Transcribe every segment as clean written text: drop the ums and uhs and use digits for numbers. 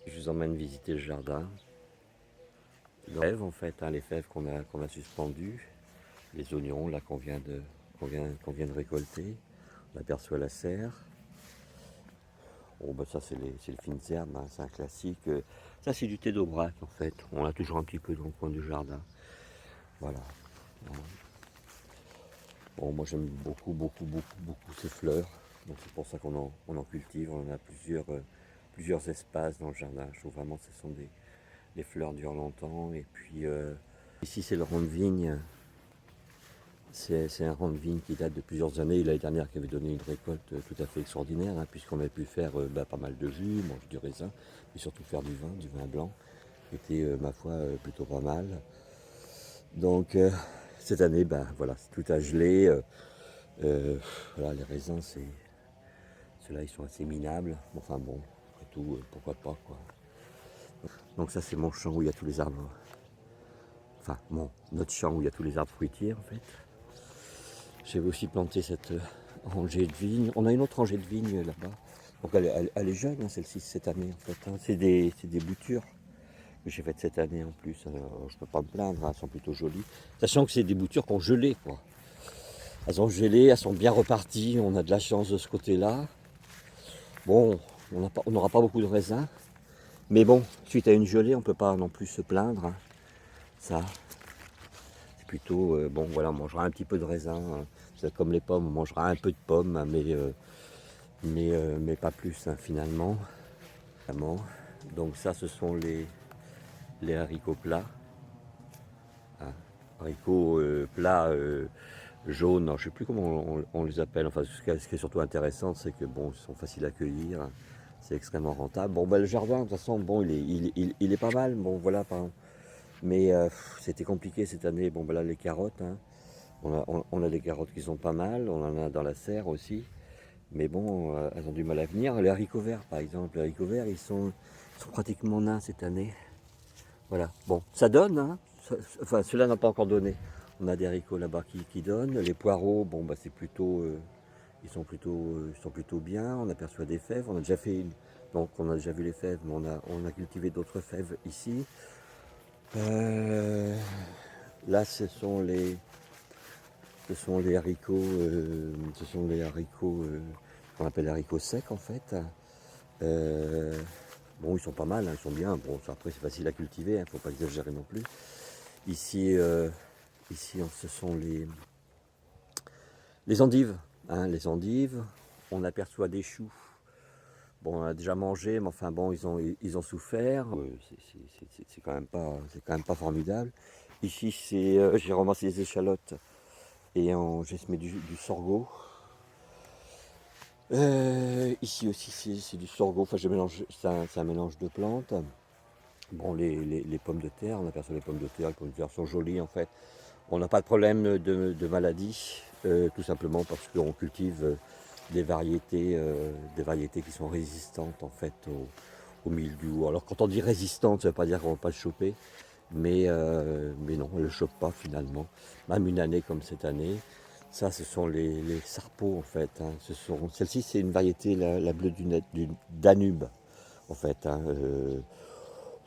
Je vous emmène visiter le jardin. Les fèves en fait, hein, les fèves qu'on a suspendues, les oignons là qu'on vient de récolter. On aperçoit la serre. Bon bah ça c'est les fines herbes, hein, c'est un classique. Ça c'est du thé d'Aubrac en fait. On l'a toujours un petit peu dans le coin du jardin. Voilà. Bon moi j'aime beaucoup ces fleurs. Donc c'est pour ça qu'on en cultive. On en a plusieurs espaces dans le jardin. Je trouve vraiment que ce sont les fleurs durent longtemps. Et puis ici c'est le rond de vigne. C'est un rond de vigne qui date de plusieurs années. L'année dernière qui avait donné une récolte tout à fait extraordinaire, hein, puisqu'on avait pu faire pas mal de jus, manger du raisin, mais surtout faire du vin blanc, qui était ma foi plutôt pas mal. Donc cette année, voilà, tout a gelé. Voilà, les raisins, ceux-là ils sont assez minables. Enfin bon, après tout, pourquoi pas quoi. Donc ça c'est mon champ où il y a tous les arbres. Enfin notre champ où il y a tous les arbres fruitiers en fait. J'avais aussi planté cette rangée de vignes. On a une autre rangée de vignes là-bas. Donc elle est jeune, hein, celle-ci, cette année en fait, hein. C'est des boutures que j'ai faites cette année en plus. Je ne peux pas me plaindre, hein, elles sont plutôt jolies. Sachant que c'est des boutures qui ont gelé, quoi. Elles ont gelé, elles sont bien reparties. On a de la chance de ce côté-là. Bon, on n'aura pas beaucoup de raisins. Mais bon, suite à une gelée, on ne peut pas non plus se plaindre, hein. Ça, c'est plutôt, bon voilà, on mangera un petit peu de raisin, hein. C'est comme les pommes, on mangera un peu de pommes, hein, mais pas plus, hein, finalement. Donc ça, ce sont les haricots plats, hein. Haricots plats jaunes, alors, je ne sais plus comment on les appelle. Enfin, ce qui est surtout intéressant, c'est que bon, ils sont faciles à cueillir, hein. C'est extrêmement rentable. Bon, le jardin, de toute façon, bon, il est pas mal. Bon, voilà, mais c'était compliqué cette année. Bon, là, les carottes, hein. On a des carottes qui sont pas mal. On en a dans la serre aussi. Mais bon, elles ont du mal à venir. Les haricots verts, par exemple, les haricots verts, ils sont pratiquement nains cette année. Voilà. Bon, ça donne, hein. Enfin, ceux-là n'ont pas encore donné. On a des haricots là-bas qui donnent. Les poireaux, bon, c'est plutôt, ils sont plutôt bien. On aperçoit des fèves. Donc, on a déjà vu les fèves, mais on a cultivé d'autres fèves ici. Euh, Là, ce sont les haricots, qu'on appelle les haricots secs en fait. Euh, bon, ils sont pas mal, hein, ils sont bien. Bon, après c'est facile à cultiver, il ne faut pas exagérer non plus. Ici, ce sont les endives, hein, les endives. On aperçoit des choux. Bon, on a déjà mangé, mais enfin bon, ils ont souffert. C'est quand même pas formidable. Ici, j'ai ramassé des échalotes et j'ai semé du sorgho. Ici aussi, c'est du sorgho. Enfin, c'est un mélange de plantes. Bon, les pommes de terre, on aperçoit les pommes de terre. Les pommes de terre sont jolies en fait. On n'a pas de problème de maladie, tout simplement parce qu'on cultive des variétés qui sont résistantes en fait au mildiou. Alors quand on dit résistante, ça ne veut pas dire qu'on ne va pas le choper, mais non, on ne le chope pas finalement. Même une année comme cette année. Ça, ce sont les sarpeaux en fait, hein. Celle-ci, c'est une variété, la bleue du Danube en fait, hein.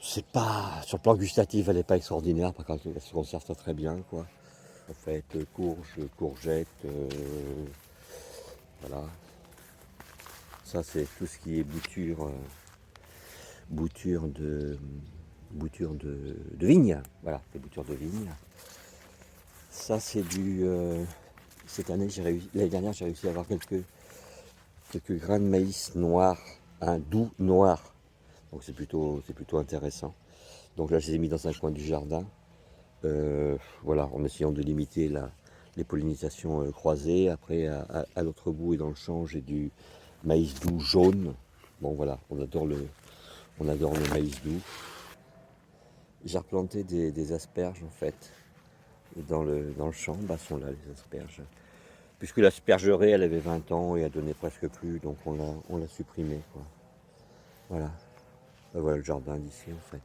C'est pas, sur le plan gustatif, elle n'est pas extraordinaire, par contre, elle se conserve très bien, quoi. En fait, courges, courgettes, voilà. Ça, c'est tout ce qui est bouture de, bouture de vigne. Voilà, les boutures de vigne. Ça, c'est cette année, l'année dernière, j'ai réussi à avoir quelques grains de maïs noirs, un doux noir. Donc c'est plutôt intéressant. Donc là, je les ai mis dans un coin du jardin. Voilà, en essayant de limiter les pollinisations croisées. Après, à l'autre bout et dans le champ, j'ai du maïs doux jaune. Bon, voilà, on adore le maïs doux. J'ai replanté des asperges en fait dans le champ. Sont là les asperges. Puisque l'aspergerie, elle avait 20 ans et elle donnait presque plus, donc on l'a supprimée, quoi. Voilà. Voilà le jardin d'ici en fait.